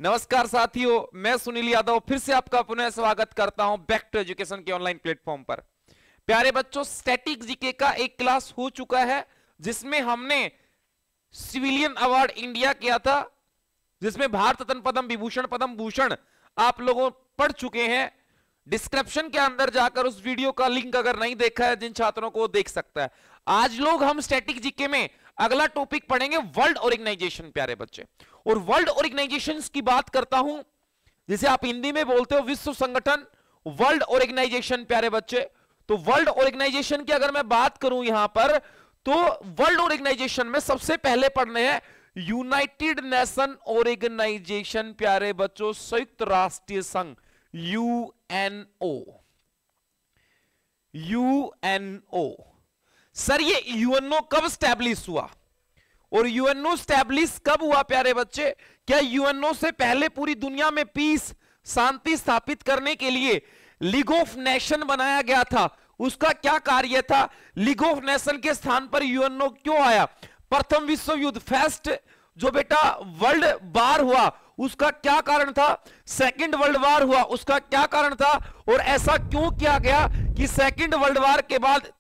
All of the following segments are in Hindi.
नमस्कार साथियों, मैं सुनील यादव फिर से आपका पुनः स्वागत करता हूं बैक टू एजुकेशन के ऑनलाइन प्लेटफॉर्म पर। प्यारे बच्चों, स्टैटिक जीके का एक क्लास हो चुका है जिसमें हमने सिविलियन अवार्ड इंडिया किया था, जिसमें भारत रत्न पद्म विभूषण पद्म भूषण आप लोगों पढ़ चुके हैं। डिस्क्रिप्शन के अंदर जाकर उस वीडियो का लिंक अगर नहीं देखा है जिन छात्रों को देख सकता है। आज लोग हम स्टैटिक जीके में अगला टॉपिक पढ़ेंगे वर्ल्ड ऑर्गेनाइजेशन। प्यारे बच्चे, और वर्ल्ड ऑर्गेनाइजेशन की बात करता हूं, जिसे आप हिंदी में बोलते हो विश्व संगठन, वर्ल्ड ऑर्गेनाइजेशन। प्यारे बच्चे, तो वर्ल्ड ऑर्गेनाइजेशन की अगर मैं बात करूं यहां पर, तो वर्ल्ड ऑर्गेनाइजेशन में सबसे पहले पढ़ने हैं यूनाइटेड नेशन ऑर्गेनाइजेशन। प्यारे बच्चों, संयुक्त राष्ट्रीय संघ, यूएनओ। यूएनओ सर, ये यूएनओ कब स्टैब्लिश हुआ और यूएनओ स्टैब्लिश कब हुआ? प्यारे बच्चे, क्या यूएनओ से पहले पूरी दुनिया में पीस, शांति स्थापित करने के लिए लीग ऑफ नेशन बनाया गया था? उसका क्या कार्य था? लीग ऑफ नेशन के स्थान पर यूएनओ क्यों आया? प्रथम विश्व युद्ध, फर्स्ट जो बेटा वर्ल्ड वार हुआ, उसका क्या कारण था? सेकंड वर्ल्ड वार हुआ, उसका क्या कारण था? और ऐसा क्यों किया गया कि सेकंड वर्ल्ड वार के बाद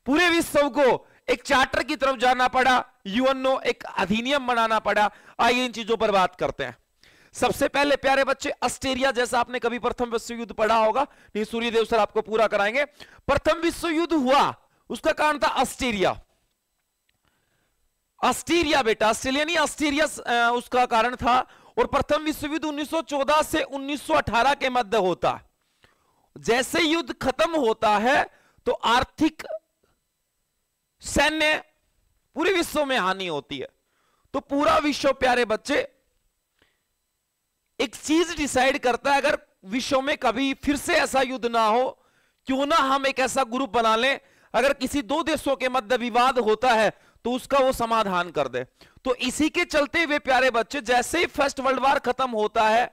पूरे विश्व को एक चार्टर की तरफ जाना पड़ा, यूएनओ एक अधिनियम बनाना पड़ा? आइए इन चीजों पर बात करते हैं। सबसे पहले प्यारे बच्चे, ऑस्ट्रेलिया, जैसा आपने कभी प्रथम विश्व युद्ध पढ़ा होगा, नहीं सूर्यदेव सर आपको पूरा कराएंगे। प्रथम विश्व युद्ध हुआ, उसका कारण था ऑस्ट्रेलिया। ऑस्ट्रेलिया बेटा, ऑस्ट्रेलिया नहीं, ऑस्ट्रेलिया उसका कारण था। और प्रथम विश्व युद्ध 1914 से 1918 के मध्य होता। जैसे युद्ध खत्म होता है तो आर्थिक, सैन्य, पूरे विश्व में हानि होती है। तो पूरा विश्व प्यारे बच्चे एक चीज डिसाइड करता है, अगर विश्व में कभी फिर से ऐसा युद्ध ना हो, क्यों ना हम एक ऐसा ग्रुप बना लें, अगर किसी दो देशों के मध्य विवाद होता है तो उसका वो समाधान कर दे। तो इसी के चलते हुए प्यारे बच्चे, जैसे ही फर्स्ट वर्ल्ड वार खत्म होता है,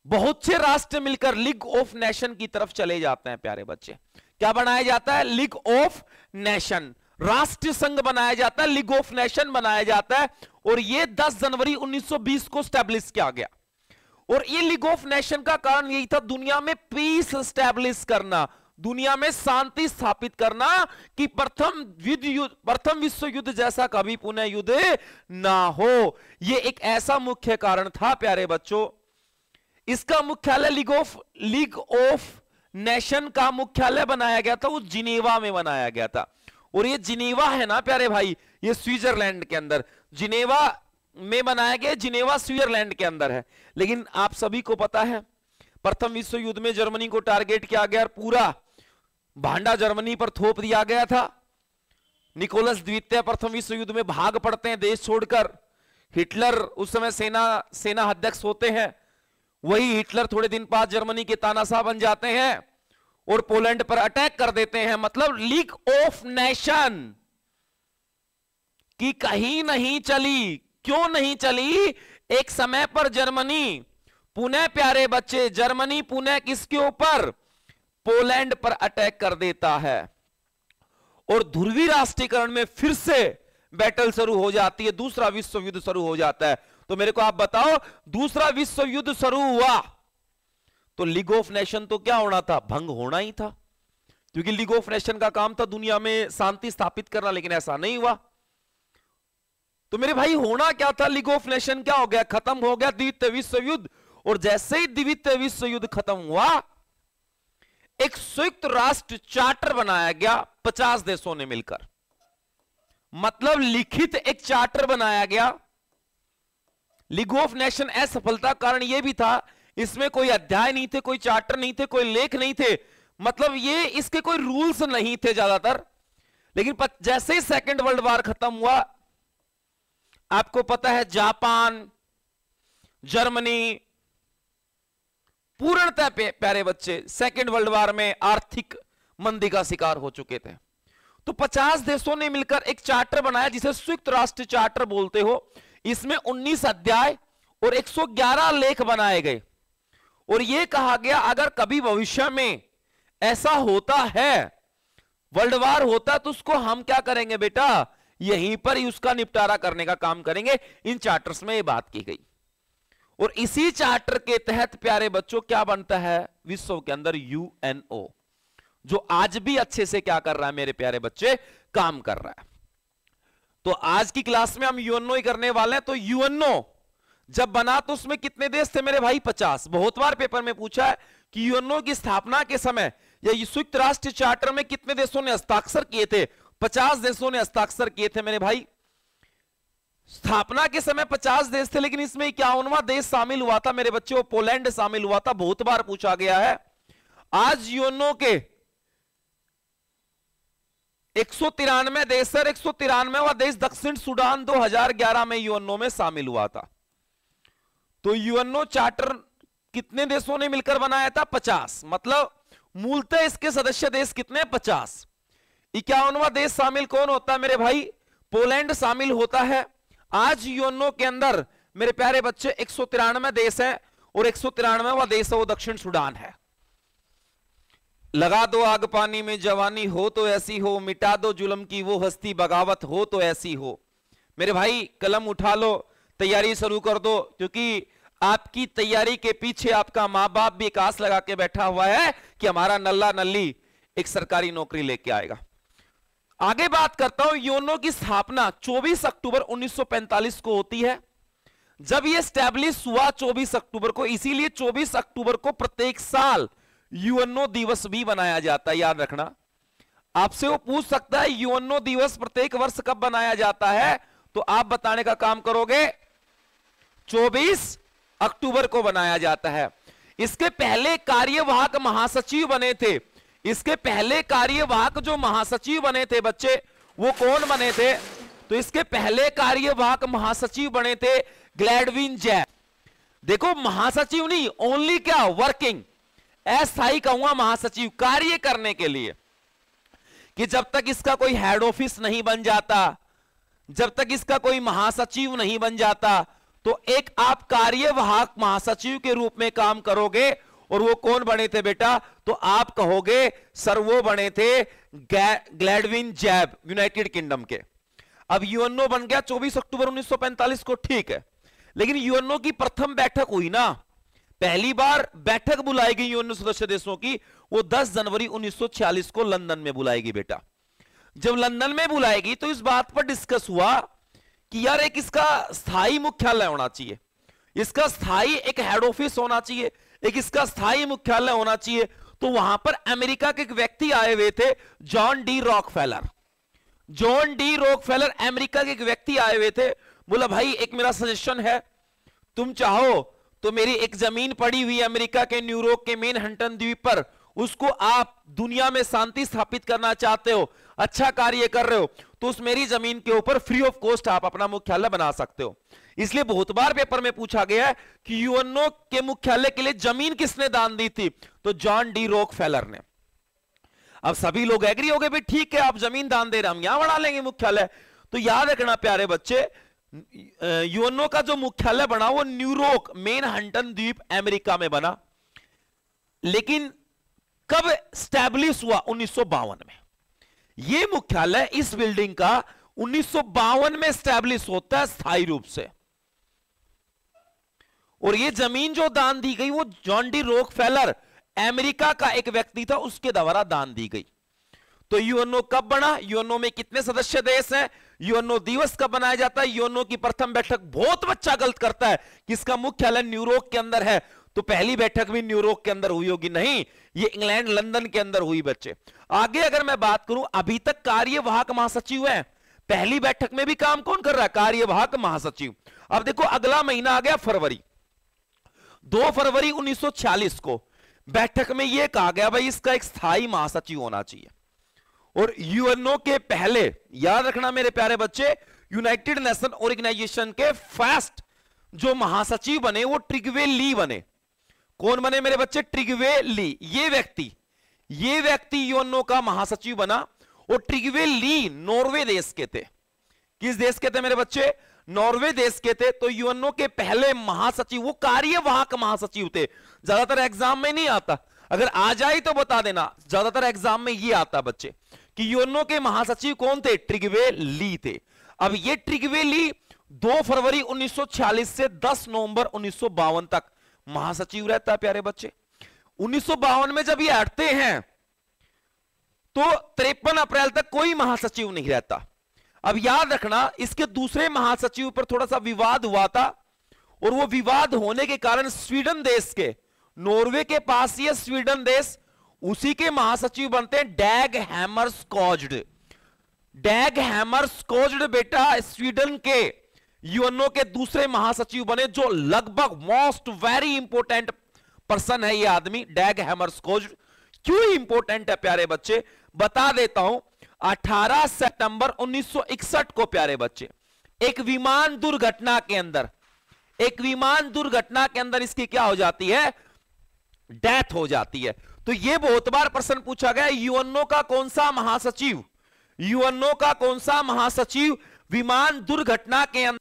बहुत से राष्ट्र मिलकर लीग ऑफ नेशन की तरफ चले जाते हैं। प्यारे बच्चे, क्या बनाया जाता है? लीग ऑफ नेशन, राष्ट्रीय संघ बनाया जाता है, लीग ऑफ नेशन बनाया जाता है। और यह 10 जनवरी 1920 को स्टैब्लिश किया गया। और ये लीग ऑफ नेशन का कारण यही था, दुनिया में पीस स्टैब्लिश करना, दुनिया में शांति स्थापित करना, कि प्रथम विश्व युद्ध जैसा कभी पुनः युद्ध ना हो। यह एक ऐसा मुख्य कारण था प्यारे बच्चों। इसका मुख्यालय लीग ऑफ नेशन का मुख्यालय बनाया गया था, वो जिनेवा में बनाया गया था। और ये जिनेवा है ना प्यारे भाई, ये स्विट्जरलैंड के अंदर जिनेवा में बनाया गया। जिनेवा स्विट्जरलैंड के अंदर है। लेकिन आप सभी को पता है, प्रथम विश्व युद्ध में जर्मनी को टारगेट किया गया और पूरा भांडा जर्मनी पर थोप दिया गया था। निकोलस द्वितीय प्रथम विश्व युद्ध में भाग पड़ते हैं देश छोड़कर। हिटलर उस समय सेना अध्यक्ष होते हैं। वही हिटलर थोड़े दिन बाद जर्मनी के तानाशाह बन जाते हैं और पोलैंड पर अटैक कर देते हैं। मतलब लीग ऑफ नेशन की कहीं नहीं चली। क्यों नहीं चली? एक समय पर जर्मनी पुनः, प्यारे बच्चे, जर्मनी पुनः किसके ऊपर? पोलैंड पर अटैक कर देता है और ध्रुवीय राष्ट्रीयकरण में फिर से बैटल शुरू हो जाती है, दूसरा विश्व युद्ध शुरू हो जाता है। तो मेरे को आप बताओ, दूसरा विश्व युद्ध शुरू हुआ तो लीग ऑफ नेशन तो क्या होना था? भंग होना ही था, क्योंकि लीग ऑफ नेशन का काम था दुनिया में शांति स्थापित करना, लेकिन ऐसा नहीं हुआ। तो मेरे भाई, होना क्या था? लीग ऑफ नेशन क्या हो गया? खत्म हो गया द्वितीय विश्व युद्ध। और जैसे ही द्वितीय विश्व युद्ध खत्म हुआ, एक संयुक्त राष्ट्र चार्टर बनाया गया 50 देशों ने मिलकर। मतलब लिखित एक चार्टर बनाया गया। लीग ऑफ नेशन असफलता कारण यह भी था, इसमें कोई अध्याय नहीं थे, कोई चार्टर नहीं थे, कोई लेख नहीं थे। मतलब ये इसके कोई रूल्स नहीं थे ज्यादातर। लेकिन जैसे ही सेकंड वर्ल्ड वार खत्म हुआ, आपको पता है जापान, जर्मनी पूर्णतः प्यारे बच्चे सेकंड वर्ल्ड वार में आर्थिक मंदी का शिकार हो चुके थे। तो 50 देशों ने मिलकर एक चार्टर बनाया, जिसे संयुक्त राष्ट्र चार्टर बोलते हो। इसमें 19 अध्याय और 111 लेख बनाए गए। और यह कहा गया, अगर कभी भविष्य में ऐसा होता है, वर्ल्ड वार होता, तो उसको हम क्या करेंगे बेटा? यहीं पर ही उसका निपटारा करने का काम करेंगे। इन चार्टर्स में यह बात की गई। और इसी चार्टर के तहत प्यारे बच्चों क्या बनता है विश्व के अंदर यूएनओ, जो आज भी अच्छे से क्या कर रहा है मेरे प्यारे बच्चे, काम कर रहा है। तो आज की क्लास में हम यूएनओ ही करने वाले हैं। तो यूएनओ जब बना तो उसमें कितने देश थे मेरे भाई, 50। बहुत बार पेपर में पूछा है कि यूएनओ की स्थापना के समय या संयुक्त राष्ट्र चार्टर में कितने देशों ने हस्ताक्षर किए थे, 50 देशों ने हस्ताक्षर किए थे मेरे भाई। स्थापना के समय 50 देश थे, लेकिन इसमें 51वां देश शामिल हुआ था मेरे बच्चे, वो पोलैंड शामिल हुआ था। बहुत बार पूछा गया है। आज यूएनओ के 193 देश सर, 193वां देश दक्षिण सूडान 2011 में यूएनओ में शामिल हुआ था। तो यूएनओ चार्टर कितने देशों ने मिलकर बनाया था, 50। मतलब मूलतः इसके सदस्य देश कितने, 50। 51वां देश शामिल कौन होता है मेरे भाई, पोलैंड शामिल होता है। आज यूएनओ के अंदर मेरे प्यारे बच्चे 193 देश हैं और 193वां देश है वो दक्षिण सूडान है। लगा दो आग पानी में जवानी हो तो ऐसी हो, मिटा दो जुल्म की वो हस्ती बगावत हो तो ऐसी हो। मेरे भाई कलम उठा लो, तैयारी शुरू कर दो, क्योंकि आपकी तैयारी के पीछे आपका मां बाप भी एक आस लगा के बैठा हुआ है कि हमारा नल्ला नल्ली एक सरकारी नौकरी लेके आएगा। आगे बात करता हूं। यूएनओ की स्थापना 24 अक्टूबर 1945 को होती है। जब यह स्टैब्लिश हुआ 24 अक्टूबर को, इसीलिए 24 अक्टूबर को प्रत्येक साल यूएनओ दिवस भी बनाया जाता है। याद रखना, आपसे वो पूछ सकता है यूएनओ दिवस प्रत्येक वर्ष कब बनाया जाता है, तो आप बताने का काम करोगे 24 अक्टूबर को बनाया जाता है। इसके पहले कार्यवाहक महासचिव बने थे। इसके पहले कार्यवाहक जो महासचिव बने थे बच्चे, वो कौन बने थे, तो इसके पहले कार्यवाहक महासचिव बने थे ग्लैडविन जैब। देखो महासचिव नहीं, ओनली क्या, वर्किंग, अस्थायी कहूंगा महासचिव, कार्य करने के लिए, कि जब तक इसका कोई हेड ऑफिस नहीं बन जाता, जब तक इसका कोई महासचिव नहीं बन जाता, तो एक आप कार्यवाहक महासचिव के रूप में काम करोगे। और वो कौन बने थे बेटा, तो आप कहोगे सर वो बने थे ग्लैडविन जैब, यूनाइटेड किंगडम के। अब यूएनओ बन गया 24 अक्टूबर 1945 को, ठीक है, लेकिन यूएनओ की प्रथम बैठक हुई ना, पहली बार बैठक बुलाई गई यूएनओ सदस्य देशों की, वो 10 जनवरी 1946 को लंदन में बुलाएगी बेटा। जब लंदन में बुलाएगी तो इस बात पर डिस्कस हुआ कि यार एक इसका स्थायी मुख्यालय होना चाहिए, इसका स्थायी एक हेड ऑफिस होना चाहिए, एक इसका स्थायी मुख्यालय होना चाहिए। तो वहां पर अमेरिका के एक व्यक्ति आए हुए थे, John D Rockefeller. John D Rockefeller America के एक व्यक्ति आए हुए थे। बोला भाई एक मेरा सजेशन है, तुम चाहो तो मेरी एक जमीन पड़ी हुई है अमेरिका के न्यूयॉर्क के मैनहट्टन द्वीप पर, उसको आप दुनिया में शांति स्थापित करना चाहते हो, अच्छा कार्य कर रहे हो, तो उस मेरी जमीन के ऊपर फ्री ऑफ कॉस्ट आप अपना मुख्यालय बना सकते हो। इसलिए बहुत बार पेपर में पूछा गया है कि यूएनओ के मुख्यालय के लिए जमीन किसने दान दी थी, तो जॉन डी रॉकफेलर ने। अब सभी लोग एग्री हो गए भाई ठीक है आप जमीन दान दे रहे, हम यहां बना लेंगे मुख्यालय। तो याद रखना प्यारे बच्चे, यूएनओ का जो मुख्यालय बना वो न्यूयॉर्क मैनहट्टन द्वीप अमेरिका में बना। लेकिन कब स्टैब्लिश हुआ, 1952 में। यह मुख्यालय इस बिल्डिंग का 1952 में स्टैब्लिश होता है स्थायी रूप से। और यह जमीन जो दान दी गई वो जॉन डी रॉकफेलर अमेरिका का एक व्यक्ति था, उसके द्वारा दान दी गई। तो यूएनओ कब बना, यूएनओ में कितने सदस्य देश हैं, यूएनओ दिवस कब बनाया जाता है, यूएनओ की प्रथम बैठक, बहुत बच्चा गलत करता है कि इसका मुख्यालय न्यूयॉर्क के अंदर है, तो पहली बैठक भी न्यूयॉर्क के अंदर हुई होगी, नहीं, ये इंग्लैंड लंदन के अंदर हुई बच्चे। आगे अगर मैं बात करूं, अभी तक कार्यवाहक महासचिव है, पहली बैठक में भी काम कौन कर रहा है, कार्यवाहक महासचिव। अब देखो अगला महीना आ गया फरवरी, 2 फरवरी 1946 को बैठक में यह कहा गया भाई इसका एक स्थायी महासचिव होना चाहिए। और यूएनओ के पहले, याद रखना मेरे प्यारे बच्चे, यूनाइटेड नेशन ऑर्गेनाइजेशन के फर्स्ट जो महासचिव बने वो ट्रिगवे ली बने। कौन बने मेरे बच्चे, ट्रिगवे ली। ये व्यक्ति यूएनओ का महासचिव बना। और ट्रिगवे ली नॉर्वे देश के थे। किस देश के थे मेरे बच्चे, नॉर्वे देश के थे। तो यूएनओ के पहले महासचिव, वो कार्यवाहक महासचिव थे। ज्यादातर एग्जाम में नहीं आता, अगर आ जाए तो बता देना, ज्यादातर एग्जाम में ये आता बच्चे कि यूएनओ के महासचिव कौन थे, ट्रिगवे ली थे। अब ये ट्रिगवे ली 2 फरवरी 1946 से 10 नवंबर 1952 तक महासचिव रहता है प्यारे बच्चे। 1952 में जब ये हटते हैं तो 53 अप्रैल तक कोई महासचिव नहीं रहता। अब याद रखना, इसके दूसरे महासचिव पर थोड़ा सा विवाद हुआ था, और वो विवाद होने के कारण स्वीडन देश के, नॉर्वे के पास ही है स्वीडन देश, उसी के महासचिव बनते हैं डैग हैमरस्कोज्ड। डैग हैमरस्कोज्ड बेटा स्वीडन के यूएनओ के दूसरे महासचिव बने, जो लगभग मोस्ट वेरी इंपोर्टेंट पर्सन है ये आदमी डैग हैमरस्कोज्ड। क्यों इंपोर्टेंट है प्यारे बच्चे, बता देता हूं। 18 सितंबर 1961 को प्यारे बच्चे एक विमान दुर्घटना के अंदर इसकी क्या हो जाती है, डेथ हो जाती है। तो यह बहुत बार प्रश्न पूछा गया, यूएनओ का कौन सा महासचिव विमान दुर्घटना के अंदर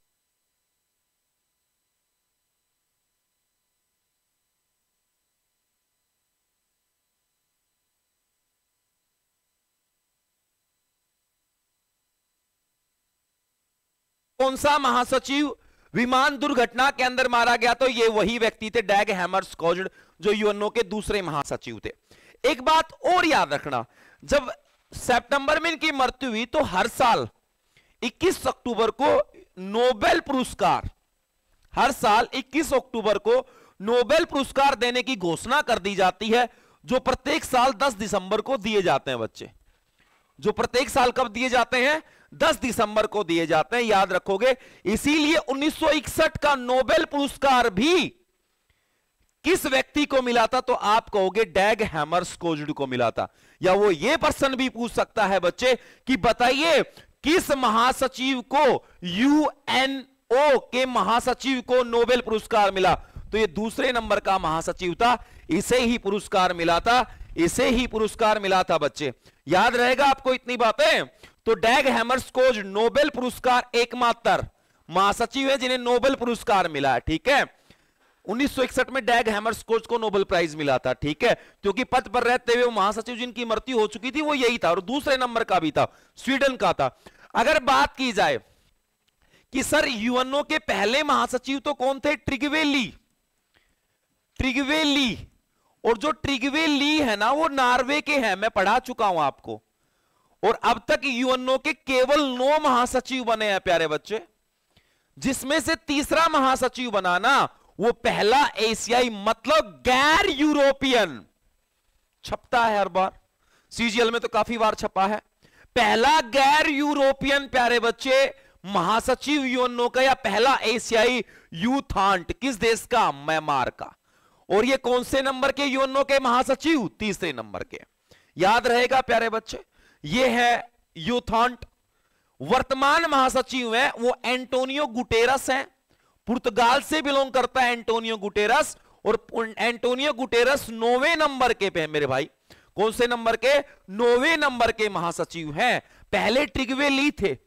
विमान दुर्घटना के अंदर मारा गया, तो ये वही व्यक्ति थे डैग हैमरस्कोज्ड, जो यूएनओ के दूसरे महासचिव थे। एक बात और याद रखना, जब सितंबर में इनकी मृत्यु हुई तो हर साल 21 अक्टूबर को नोबेल पुरस्कार, हर साल 21 अक्टूबर को नोबेल पुरस्कार देने की घोषणा कर दी जाती है, जो प्रत्येक साल 10 दिसंबर को दिए जाते हैं बच्चे। जो प्रत्येक साल कब दिए जाते हैं, 10 दिसंबर को दिए जाते हैं, याद रखोगे। इसीलिए 1961 का नोबेल पुरस्कार भी किस व्यक्ति को मिला था, तो आप कहोगे डैग हैमरस्कोज्ड को मिला था। या वो ये प्रश्न भी पूछ सकता है बच्चे कि बताइए किस महासचिव को, यूएनओ के महासचिव को नोबेल पुरस्कार मिला, तो ये दूसरे नंबर का महासचिव था, इसे ही पुरस्कार मिला था बच्चे। याद रहेगा आपको इतनी बातें। तो डैग हैमरस्कोज्ड नोबेल पुरस्कार एकमात्र महासचिव है जिन्हें नोबेल पुरस्कार मिला है, ठीक है। 1961 में डैग हैमरस्कोज्ड को नोबेल प्राइज मिला था, ठीक है, क्योंकि पद पर रहते हुए महासचिव जिनकी मृत्यु हो चुकी थी वो यही था, और दूसरे नंबर का भी था, स्वीडन का था। अगर बात की जाए कि सर यूएनओ के पहले महासचिव तो कौन थे, ट्रिग्वे ली, और जो ट्रिग्वे ली है ना वो नॉर्वे के हैं, मैं पढ़ा चुका हूं आपको। और अब तक यूएनओ के केवल 9 महासचिव बने हैं प्यारे बच्चे, जिसमें से तीसरा महासचिव बनाना वो पहला एशियाई, मतलब गैर यूरोपियन, छपता है हर बार, सीजीएल में तो काफी बार छपा है। पहला गैर यूरोपियन प्यारे बच्चे महासचिव यूएनओ का, या पहला एशियाई यूथांट, किस देश का, म्यांमार का। और ये कौन से नंबर के यूएनओ के महासचिव, तीसरे नंबर के, याद रहेगा प्यारे बच्चे। ये है यूथांट। वर्तमान महासचिव है वो एंटोनियो गुटेरस है, पुर्तगाल से बिलोंग करता है एंटोनियो गुटेरस, और एंटोनियो गुटेरस 9वें नंबर के पे मेरे भाई, कौन से नंबर के, 9वें नंबर के महासचिव हैं। पहले ट्रिग्वे ली थे,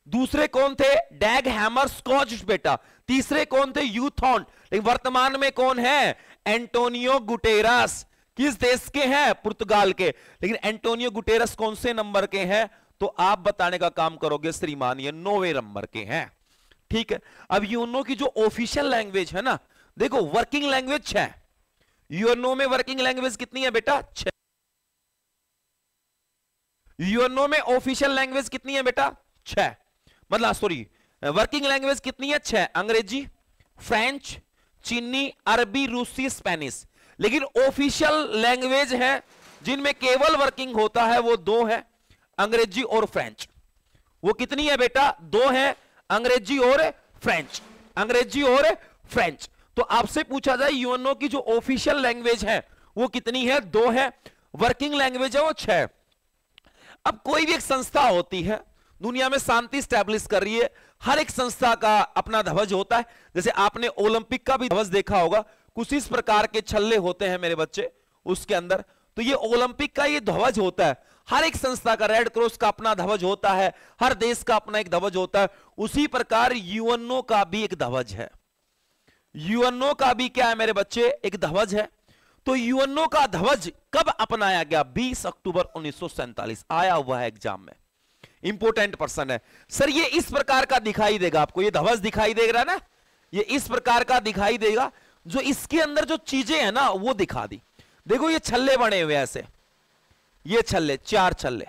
दूसरे कौन थे, डैग हैमरस्कोज्ड बेटा, तीसरे कौन थे, यूथांट। लेकिन वर्तमान में कौन है, एंटोनियो गुटेरस, किस देश के हैं, पुर्तगाल के। लेकिन एंटोनियो गुटेरस कौन से नंबर के हैं, तो आप बताने का काम करोगे श्रीमान, ये 9वें नंबर के हैं, ठीक है। अब यूएनओ की जो ऑफिशियल लैंग्वेज है ना, देखो वर्किंग लैंग्वेज 6, यूएनओ में वर्किंग लैंग्वेज कितनी है बेटा, 6। यूएनओ में ऑफिशियल लैंग्वेज कितनी है बेटा, 6, मतलब सॉरी वर्किंग लैंग्वेज कितनी है, 6। अंग्रेजी, फ्रेंच, चीनी, अरबी, रूसी, स्पेनिश। लेकिन ऑफिशियल लैंग्वेज है जिनमें केवल वर्किंग होता है वो 2 है, अंग्रेजी और फ्रेंच। वो कितनी है बेटा, 2 है, अंग्रेजी और फ्रेंच, अंग्रेजी और फ्रेंच। तो आपसे पूछा जाए यूएनओ की जो ऑफिशियल लैंग्वेज है वो कितनी है, 2 है, वर्किंग लैंग्वेज है वो 6। अब कोई भी एक संस्था होती है दुनिया में शांति स्टैब्लिश कर रही है, हर एक संस्था का अपना ध्वज होता है। जैसे आपने ओलंपिक का भी ध्वज देखा होगा, कुछ इस प्रकार के छल्ले होते हैं मेरे बच्चे उसके अंदर, तो ये ओलंपिक का ये ध्वज होता है। हर एक संस्था का, रेड क्रॉस का अपना ध्वज होता है, हर देश का अपना एक ध्वज होता है। उसी प्रकार यूएनओ का भी एक ध्वज है, यूएनओ का भी क्या है मेरे बच्चे, एक ध्वज है। तो यूएनओ का ध्वज कब अपनाया गया, 20 अक्टूबर 1947, आया हुआ है एग्जाम में। इंपोर्टेंट पर्सन है। सर ये इस प्रकार का दिखाई देगा आपको, ये ध्वज दिखाई दे रहा है ना, ये इस प्रकार का दिखाई देगा, जो इसके अंदर जो चीजें हैं ना वो दिखा दी। देखो ये छल्ले बने हुए ऐसे, ये छल्ले, 4 छल्ले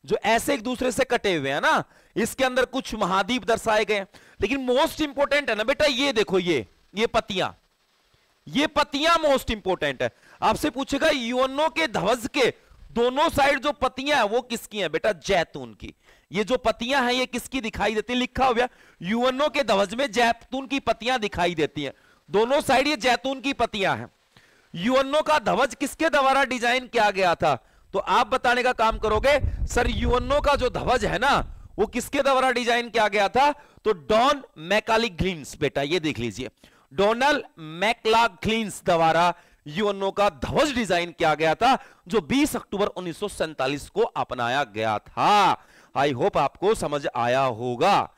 जो ऐसे एक दूसरे से कटे हुए हैं ना, इसके अंदर कुछ महाद्वीप दर्शाए गए हैं। लेकिन मोस्ट इंपोर्टेंट है ना बेटा, ये देखो ये पत्तियां, ये पत्तियां मोस्ट इंपोर्टेंट है। आपसे पूछेगा यूएनओ के ध्वज के दोनों साइड जो पत्तियां हैं वो किसकी हैं बेटा, जैतून की। ये जो पत्तियां हैं ये किसकी दिखाई देती है, लिखा हुआ यूएनओ के ध्वज में जैतून की पत्तियां दिखाई देती हैं, दोनों साइड ये जैतून की पत्तियां हैं। यूएनओ का ध्वज किसके द्वारा डिजाइन किया गया था, तो आप बताने का काम करोगे सर यूएनओ का जो ध्वज है ना वो किसके द्वारा डिजाइन किया गया था, तो डॉन मैकालीग्लिन्स, बेटा ये देख लीजिए, डोनाल्ड मैकालीग्लिन्स द्वारा यूएनओ का ध्वज डिजाइन किया गया था, जो 20 अक्टूबर 1947 को अपनाया गया था। आई होप आपको समझ आया होगा।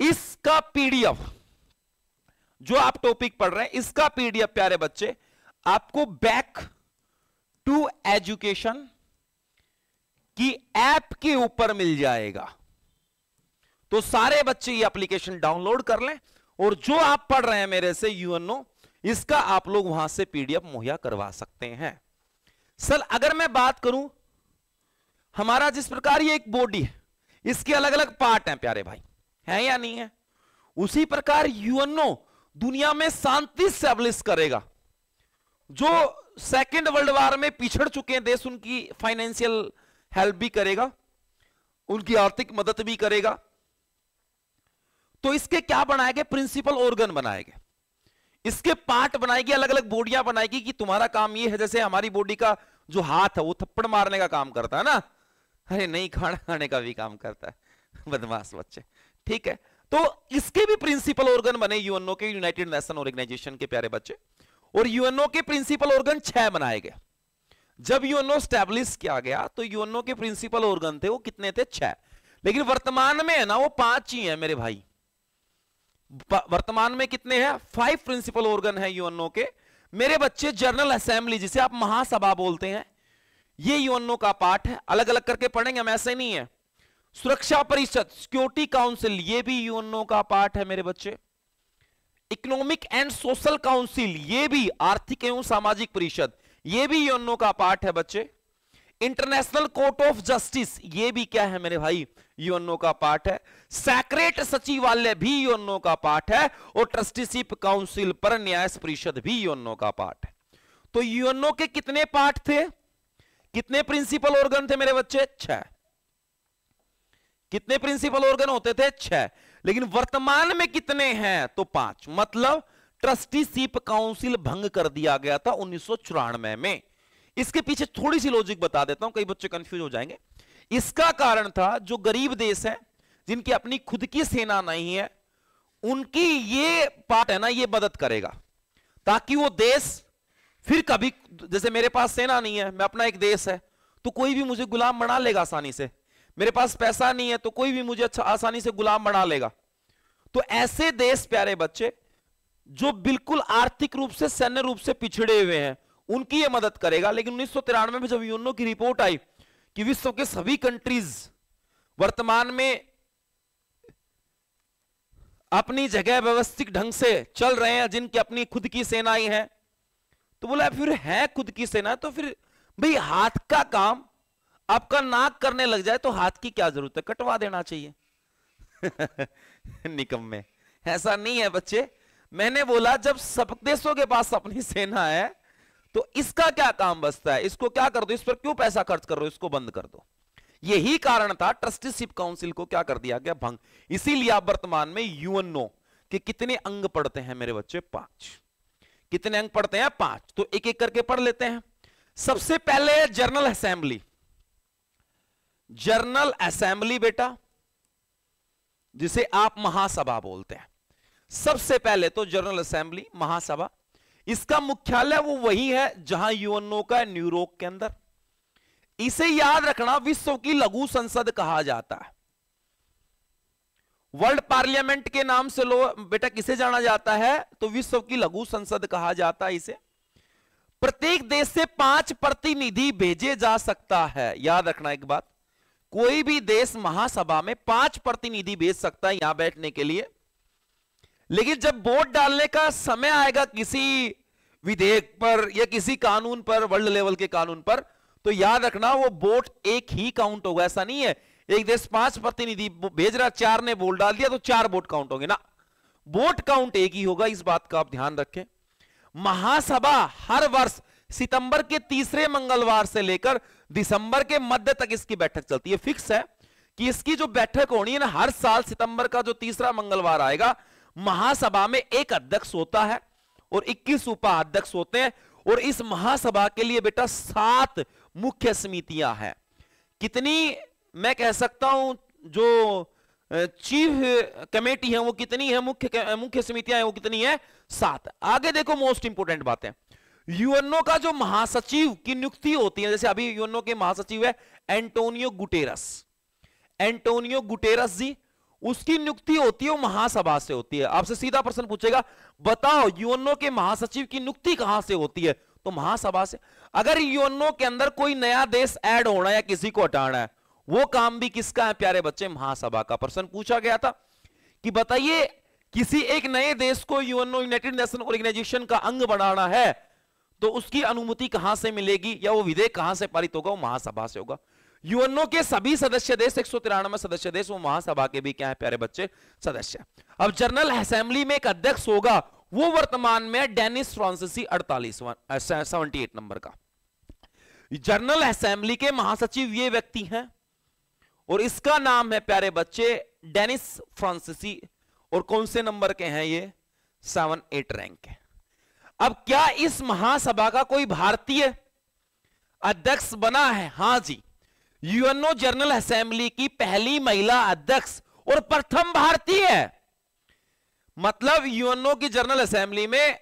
इसका पीडीएफ जो आप टॉपिक पढ़ रहे हैं, इसका पीडीएफ प्यारे बच्चे आपको बैक टू एजुकेशन की ऐप के ऊपर मिल जाएगा। तो सारे बच्चे ये एप्लीकेशन डाउनलोड कर लें और जो आप पढ़ रहे हैं मेरे से यूएनओ, इसका आप लोग वहां से पीडीएफ मुहैया करवा सकते हैं। सर अगर मैं बात करूं, हमारा जिस प्रकार ये एक बॉडी है, इसके अलग अलग पार्ट हैं प्यारे भाई, है या नहीं है, उसी प्रकार यूएनओ दुनिया में शांति स्टैब्लिश करेगा। जो सेकेंड वर्ल्ड वॉर में पिछड़ चुके हैं देश, उनकी फाइनेंशियल हेल्प भी करेगा, उनकी आर्थिक मदद भी करेगा। तो इसके क्या बनाएंगे, प्रिंसिपल ऑर्गन बनाएंगे, इसके पार्ट बनाएगी, अलग अलग बॉडियां बनाएगी कि तुम्हारा काम ये है, जैसे हमारी बॉडी का जो हाथ है वो थप्पड़ मारने का काम करता है ना, अरे नहीं खाना खाने का भी काम करता है, बदमाश बच्चे, ठीक है। तो इसके भी प्रिंसिपल ऑर्गन बने यूएनओ के, यूनाइटेड नेशन ऑर्गेनाइजेशन के प्यारे बच्चे। और यूएनओ के प्रिंसिपल ऑर्गन 6 बनाए गए। जब यूएनओ स्टैब्लिश किया गया तो यूएनओ के प्रिंसिपल ऑर्गन थे वो कितने थे, 6। लेकिन वर्तमान में है ना वो 5 ही है मेरे भाई। वर्तमान में कितने हैं, 5 प्रिंसिपल ऑर्गन है यूएनओ के मेरे बच्चे। जनरल असेंबली जिसे आप महासभा बोलते हैं, ये यूएनओ का पार्ट है, अलग अलग करके पढ़ेंगे हम, ऐसे नहीं है। सुरक्षा परिषद, सिक्योरिटी काउंसिल, ये भी यूएनओ का पार्ट है मेरे बच्चे। इकोनॉमिक एंड सोशल काउंसिल, ये भी आर्थिक एवं सामाजिक परिषद, ये भी यूएनओ का पार्ट है बच्चे। इंटरनेशनल कोर्ट ऑफ जस्टिस, ये भी क्या है मेरे भाई, यूएनओ का पार्ट है। सेक्रेट सचिवालय भी यूएनओ का पार्ट है। और ट्रस्टीशिप काउंसिल पर न्याय परिषद भी यूएनओ का पार्ट है। तो यूएनओ के कितने पार्ट थे, कितने प्रिंसिपल ऑर्गन थे मेरे बच्चे, 6। कितने प्रिंसिपल ऑर्गन होते थे, 6। लेकिन वर्तमान में कितने हैं, तो 5। मतलब ट्रस्टीशिप काउंसिल भंग कर दिया गया था 1994 में। इसके पीछे थोड़ी सी लॉजिक बता देता हूं, कई बच्चे कंफ्यूज हो जाएंगे। इसका कारण था जो गरीब देश हैं, जिनकी अपनी खुद की सेना नहीं है, उनकी ये पार्ट है ना, ये मदद करेगा ताकि वो देश फिर कभी, जैसे मेरे पास सेना नहीं है, मैं अपना एक देश है, तो कोई भी मुझे गुलाम बना लेगा आसानी से। मेरे पास पैसा नहीं है तो कोई भी मुझे अच्छा आसानी से गुलाम बना लेगा। तो ऐसे देश प्यारे बच्चे जो बिल्कुल आर्थिक रूप से, सैन्य रूप से पिछड़े हुए हैं, उनकी ये मदद करेगा। लेकिन 1993 में जब यूएनओ की रिपोर्ट आई कि विश्व के सभी कंट्रीज वर्तमान में अपनी जगह व्यवस्थित ढंग से चल रहे हैं, जिनकी अपनी खुद की सेनाएं हैं, तो बोला फिर है खुद की सेना, तो फिर भाई हाथ का काम आपका नाक करने लग जाए तो हाथ की क्या जरूरत है, कटवा देना चाहिए। निकम्मे, ऐसा नहीं है बच्चे। मैंने बोला जब सब देशों के पास अपनी सेना है तो इसका क्या काम बचता है, इसको क्या कर दो, इस पर क्यों पैसा खर्च कर रहे हो, इसको बंद कर दो। यही कारण था ट्रस्टीशिप काउंसिल को क्या कर दिया गया, भंग। इसीलिए आप वर्तमान में यूएनओ के कितने अंग पढ़ते हैं मेरे बच्चे, 5। कितने अंग पढ़ते हैं, 5। तो एक एक करके पढ़ लेते हैं। सबसे पहले जनरल असेंबली। जनरल असेंबली बेटा, जिसे आप महासभा बोलते हैं। सबसे पहले तो जनरल असेंबली, महासभा, इसका मुख्यालय वो वही है जहां यूएनओ का, न्यूयॉर्क के अंदर। इसे याद रखना, विश्व की लघु संसद कहा जाता है। वर्ल्ड पार्लियामेंट के नाम से लो बेटा किसे जाना जाता है, तो विश्व की लघु संसद कहा जाता है इसे। प्रत्येक देश से 5 प्रतिनिधि भेजे जा सकता है। याद रखना एक बात, कोई भी देश महासभा में 5 प्रतिनिधि भेज सकता है यहां बैठने के लिए, लेकिन जब वोट डालने का समय आएगा किसी विधेयक पर या किसी कानून पर, वर्ल्ड लेवल के कानून पर, तो याद रखना वो वोट एक ही काउंट होगा। ऐसा नहीं है एक देश 5 प्रतिनिधि भेज रहा, 4 ने वोट डाल दिया तो 4 वोट काउंट होंगे ना, वोट काउंट एक ही होगा। इस बात का आप ध्यान रखें। महासभा हर वर्ष सितंबर के तीसरे मंगलवार से लेकर दिसंबर के मध्य तक इसकी बैठक चलती है। फिक्स है कि इसकी जो बैठक होनी है ना, हर साल सितंबर का जो तीसरा मंगलवार आएगा, महासभा में एक अध्यक्ष होता है और 21 उपाध्यक्ष होते हैं। और इस महासभा के लिए बेटा 7 मुख्य समितियां हैं। कितनी, मैं कह सकता हूं जो चीफ कमेटी है वो कितनी है, मुख्य समितियां हैं वो कितनी है, 7। आगे देखो, मोस्ट इंपोर्टेंट बात है, यूएनओ का जो महासचिव की नियुक्ति होती है, जैसे अभी यूएनओ के महासचिव है एंटोनियो गुटेरस, एंटोनियो गुटेरस जी, उसकी नियुक्ति होती है वो महासभा से होती है। आपसे सीधा प्रश्न पूछेगा, बताओ यूएनओ के महासचिव की नियुक्ति कहां से होती है, तो महासभा से। अगर यूएनओ के अंदर कोई नया देश ऐड होना है या किसी को हटाना है, वो काम भी किसका है प्यारे बच्चे, महासभा का। प्रश्न पूछा गया था कि बताइए किसी एक नए देश को यूएनओ, यूनाइटेड नेशन ऑर्गेनाइजेशन का अंग बनाना है, तो उसकी अनुमति कहां से मिलेगी या वो विधेयक कहां से पारित होगा, वो महासभा से होगा। यूएनओ के सभी सदस्य देश, 193 सदस्य देश, वो महासभा के भी क्या है प्यारे बच्चे, सदस्य। अब जनरल असेंबली में एक अध्यक्ष होगा, वो वर्तमान में डेनिस फ्रांसीसी 78 नंबर का। जनरल असेंबली के महासचिव ये व्यक्ति हैं और इसका नाम है प्यारे बच्चे डेनिस फ्रांसीसी। और कौन से नंबर के हैं ये, 7-8 रैंक के। अब क्या इस महासभा का कोई भारतीय अध्यक्ष बना है? हां जी, यूएनओ जनरल असेंबली की पहली महिला अध्यक्ष और प्रथम भारतीय है। मतलब यूएनओ की जनरल असेंबली में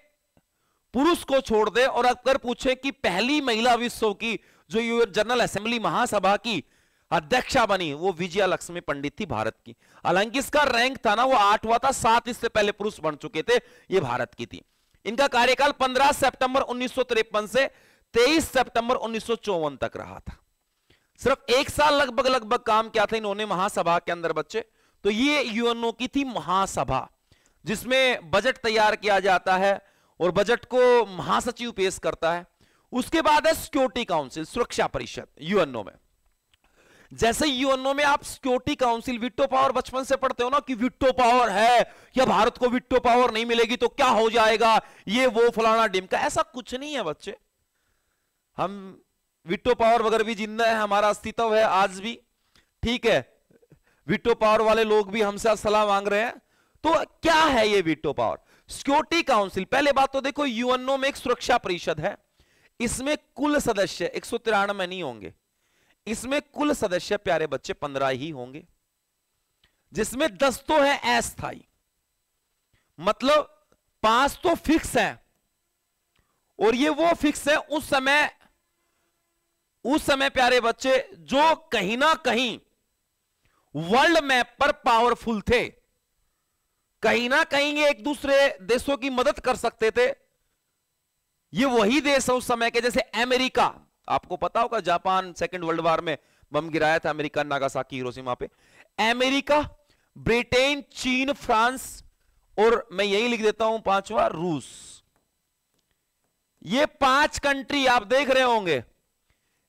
पुरुष को छोड़ दे और अगर पूछे कि पहली महिला विश्व की जो जनरल असेंबली महासभा की अध्यक्षा बनी, वो विजया लक्ष्मी पंडित थी, भारत की। हालांकि इसका रैंक था ना वो 8वां था, 7 इससे पहले पुरुष बन चुके थे, ये भारत की थी। इनका कार्यकाल 15 सितंबर 1953 से 23 सितंबर 1954 तक रहा था। सिर्फ 1 साल लगभग काम किया था इन्होंने महासभा के अंदर बच्चे। तो ये यूएनओ की थी महासभा, जिसमें बजट तैयार किया जाता है और बजट को महासचिव पेश करता है। उसके बाद है सिक्योरिटी काउंसिल, सुरक्षा परिषद यूएनओ में। जैसे यूएनओ में आप सिक्योरिटी काउंसिल वीटो पावर बचपन से पढ़ते हो ना कि वीटो पावर है या भारत को वीटो पावर नहीं मिलेगी तो क्या हो जाएगा, ये वो फलाना डिमका, ऐसा कुछ नहीं है बच्चे। हम वीटो पावर वगैरह भी जिंदा है, हमारा अस्तित्व है आज भी, ठीक है। वीटो पावर वाले लोग भी हमसे सलाह मांग रहे हैं। तो क्या है ये वीटो पावर? सिक्योरिटी काउंसिल, पहले बात तो देखो यूएनओ में एक सुरक्षा परिषद है, इसमें कुल सदस्य 193 नहीं होंगे, इसमें कुल सदस्य प्यारे बच्चे 15 ही होंगे, जिसमें 10 तो है अस्थायी, मतलब 5 तो फिक्स है। और ये वो फिक्स है उस समय प्यारे बच्चे जो कहीं ना कहीं वर्ल्ड मैप पर पावरफुल थे, कहीं ना कहीं ये एक दूसरे देशों की मदद कर सकते थे। ये वही देश है उस समय के, जैसे अमेरिका, आपको पता होगा जापान सेकंड वर्ल्ड वॉर में बम गिराया था अमेरिका, नागासाकी हिरोशिमा पे। अमेरिका, ब्रिटेन, चीन, फ्रांस और मैं यही लिख देता हूं 5वां रूस। ये 5 कंट्री आप देख रहे होंगे,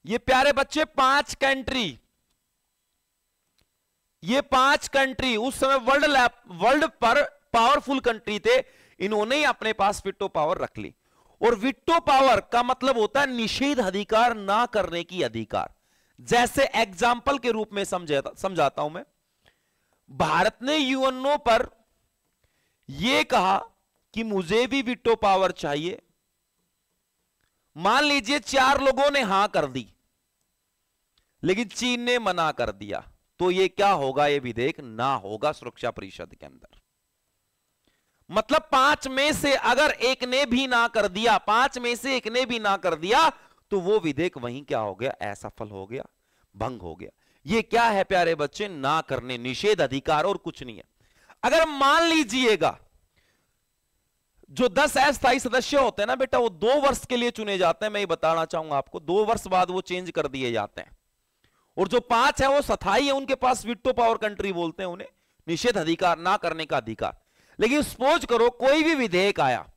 ये प्यारे बच्चे 5 कंट्री, ये 5 कंट्री उस समय वर्ल्ड पर पावरफुल कंट्री थे, इन्होंने ही अपने पास वीटो पावर रख ली। और वीटो पावर का मतलब होता है निषेध अधिकार ना करने की अधिकार। जैसे एग्जाम्पल के रूप में समझाता हूं मैं, भारत ने यूएनओ पर यह कहा कि मुझे भी वीटो पावर चाहिए। मान लीजिए 4 लोगों ने हां कर दी, लेकिन चीन ने मना कर दिया, तो ये क्या होगा, ये विधेयक ना होगा सुरक्षा परिषद के अंदर। मतलब 5 में से अगर एक ने भी ना कर दिया, 5 में से एक ने भी ना कर दिया, तो वो विधेयक वहीं क्या हो गया, असफल हो गया, भंग हो गया। ये क्या है प्यारे बच्चे, ना करने, निषेध अधिकार और कुछ नहीं है। अगर मान लीजिएगा जो 10 अस्थायी सदस्य होते हैं ना बेटा, वो 2 वर्ष के लिए चुने जाते हैं। मैं ये बताना चाहूंगा आपको, 2 वर्ष बाद वो चेंज कर दिए जाते हैं। और जो 5 है वो स्थायी है, उनके पास वीटो पावर कंट्री बोलते हैं उन्हें, निषेध अधिकार, ना करने का अधिकार। लेकिन सपोज करो कोई भी विधेयक आया,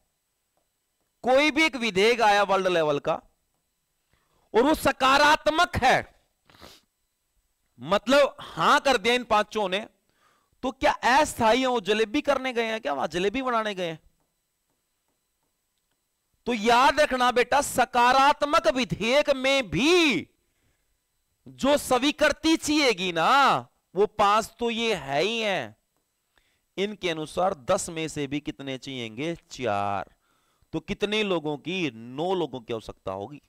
कोई भी एक विधेयक आया वर्ल्ड लेवल का और वो सकारात्मक है, मतलब हां कर दिया इन 5 ने, तो क्या अस्थायी है वो जलेबी करने गए हैं क्या, वहां जलेबी बनाने गए हैं? तो याद रखना बेटा, सकारात्मक विधेयक में भी जो स्वीकृति चाहिएगी ना, वो 5 तो ये है ही है। इनके अनुसार 10 में से भी कितने चाहिएंगे? 4। तो कितने लोगों की? 9 लोगों की आवश्यकता होगी।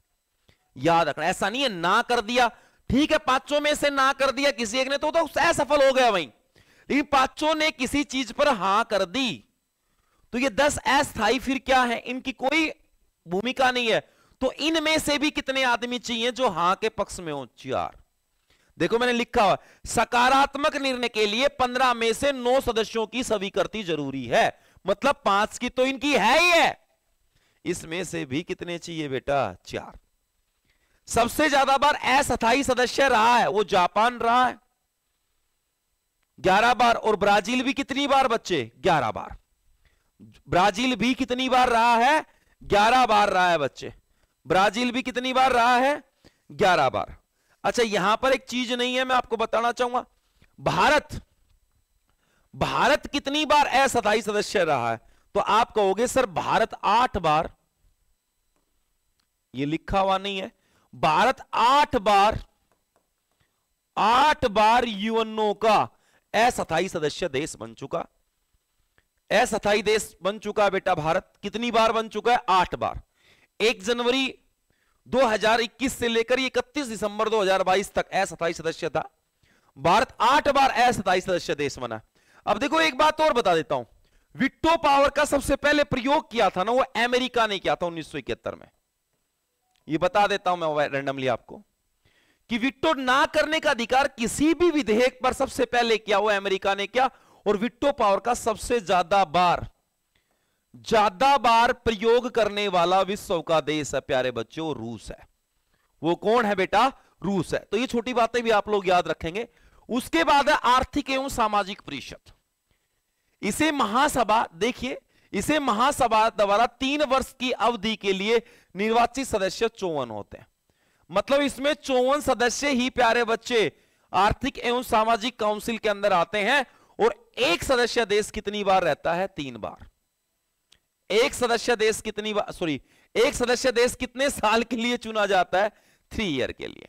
याद रखना, ऐसा नहीं है ना कर दिया, ठीक है 5 में से ना कर दिया किसी एक ने तो असफल हो गया वहीं, लेकिन 5 ने किसी चीज पर हां कर दी, तो ये 10 अस्थायी फिर क्या है? इनकी कोई भूमिका नहीं है। तो इनमें से भी कितने आदमी चाहिए जो हां के पक्ष में हो? 4। देखो मैंने लिखा हुआ, सकारात्मक निर्णय के लिए 15 में से 9 सदस्यों की स्वीकृति जरूरी है, मतलब 5 की तो इनकी है ही है। इसमें से भी कितने चाहिए बेटा? 4। सबसे ज्यादा बार अस्थायी सदस्य रहा है वो जापान रहा है 11 बार, और ब्राजील भी कितनी बार बच्चे? 11 बार। ब्राजील भी कितनी बार रहा है? 11 बार रहा है बच्चे। ब्राजील भी कितनी बार रहा है? 11 बार। अच्छा यहां पर एक चीज नहीं है, मैं आपको बताना चाहूंगा, भारत कितनी बार अस्थायी सदस्य रहा है? तो आप कहोगे सर भारत 8 बार, ये लिखा हुआ नहीं है, भारत 8 बार यूएनओ का अस्थायी सदस्य देश बन चुका, अस्थायी देश बन चुका बेटा। भारत कितनी बार बन चुका है? 8 बार। 1 जनवरी 2021 से लेकर 31 दिसंबर 2022 तक अस्थायी सदस्य था भारत, 8 बार अस्थायी सदस्य देश बना। अब देखो एक बात और बता देता हूं, वीटो पावर का सबसे पहले प्रयोग किया था ना वो अमेरिका ने किया था 1971 में। ये बता देता हूं मैं रैंडमली आपको कि वीटो ना करने का अधिकार किसी भी विधेयक पर सबसे पहले किया वो अमेरिका ने किया, और वीटो पावर का सबसे ज्यादा बार प्रयोग करने वाला विश्व का देश है प्यारे बच्चों, रूस है। वो कौन है बेटा? रूस है। तो ये छोटी बातें भी आप लोग याद रखेंगे। उसके बाद है आर्थिक एवं सामाजिक परिषद। इसे महासभा, देखिए इसे महासभा द्वारा 3 वर्ष की अवधि के लिए निर्वाचित सदस्य 54 होते हैं, मतलब इसमें 54 सदस्य ही प्यारे बच्चे आर्थिक एवं सामाजिक काउंसिल के अंदर आते हैं। और एक सदस्य देश कितनी बार रहता है? 3 बार। एक सदस्य देश कितनी बार, सॉरी, एक सदस्य देश कितने साल के लिए चुना जाता है? 3 ईयर के लिए।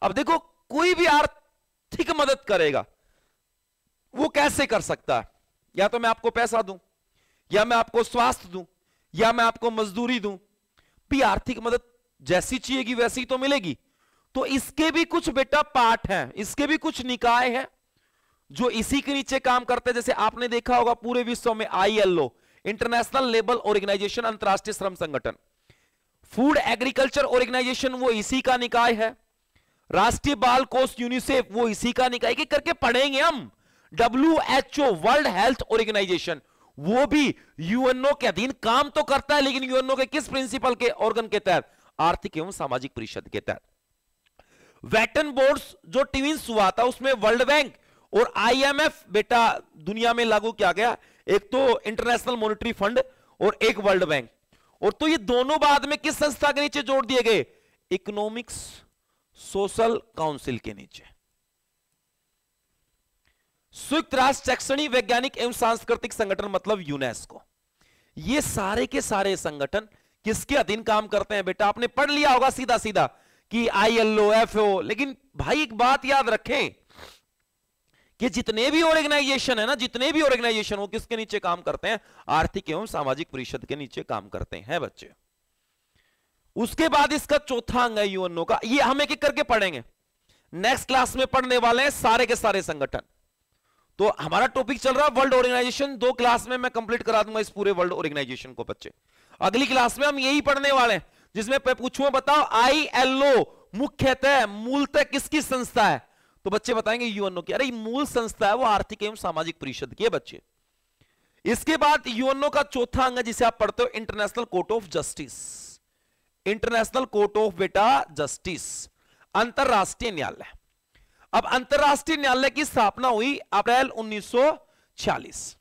अब देखो कोई भी आर्थिक मदद करेगा वो कैसे कर सकता है? या तो मैं आपको पैसा दूं, या मैं आपको स्वास्थ्य दूं, या मैं आपको मजदूरी दूं, भी आर्थिक मदद जैसी चाहिएगी वैसी तो मिलेगी। तो इसके भी कुछ बेटा पार्ट हैं, इसके भी कुछ निकाय हैं जो इसी के नीचे काम करते हैं। जैसे आपने देखा होगा पूरे विश्व में ILO, इंटरनेशनल लेबर ऑर्गेनाइजेशन, अंतरराष्ट्रीय श्रम संगठन, फूड एग्रीकल्चर ऑर्गेनाइजेशन वो इसी का निकाय है, राष्ट्रीय बाल कोष यूनिसेफ वो इसी का निकाय, के करके पढ़ेंगे हम। WHO वर्ल्ड हेल्थ ऑर्गेनाइजेशन वो भी यूएनओ के अधीन काम तो करता है, लेकिन यूएनओ के किस प्रिंसिपल के ऑर्गन के तहत? आर्थिक एवं सामाजिक परिषद के तहत। वेटन बोर्ड्स जो ट्विंस हुआ था उसमें वर्ल्ड बैंक और IMF बेटा दुनिया में लागू किया गया, एक तो इंटरनेशनल मॉनेटरी फंड और एक वर्ल्ड बैंक। और तो ये दोनों बाद में किस संस्था के नीचे जोड़ दिए गए? इकोनॉमिक्स सोशल काउंसिल के नीचे। संयुक्त राष्ट्र शैक्षणिक वैज्ञानिक एवं सांस्कृतिक संगठन मतलब यूनेस्को। ये सारे के सारे संगठन किसके अधीन काम करते हैं बेटा? आपने पढ़ लिया होगा सीधा सीधा कि ILO, FAO, लेकिन भाई एक बात याद रखें कि जितने भी ऑर्गेनाइजेशन है ना, जितने भी ऑर्गेनाइजेशन वो किसके नीचे काम करते हैं? आर्थिक एवं सामाजिक परिषद के नीचे काम करते हैं बच्चे। उसके बाद इसका चौथा अंग है यूएनओ का, ये हम एक एक करके पढ़ेंगे, नेक्स्ट क्लास में पढ़ने वाले हैं सारे के सारे संगठन। तो हमारा टॉपिक चल रहा है वर्ल्ड ऑर्गेनाइजेशन, 2 क्लास में मैं कंप्लीट करा दूंगा इस पूरे वर्ल्ड ऑर्गेनाइजेशन को बच्चे। अगली क्लास में हम यही पढ़ने वाले हैं जिसमें पूछूंगा बताओ ILO मुख्यतः मूलतः किसकी संस्था है? तो बच्चे बताएंगे यूएनओ की। अरे मूल संस्था है वो आर्थिक एवं सामाजिक परिषद की है बच्चे। इसके बाद यूएनओ का चौथा अंग जिसे आप पढ़ते हो international court of justice. International court of बेटा जस्टिस, अंतरराष्ट्रीय न्यायालय। अब अंतरराष्ट्रीय न्यायालय की स्थापना हुई अप्रैल 1946।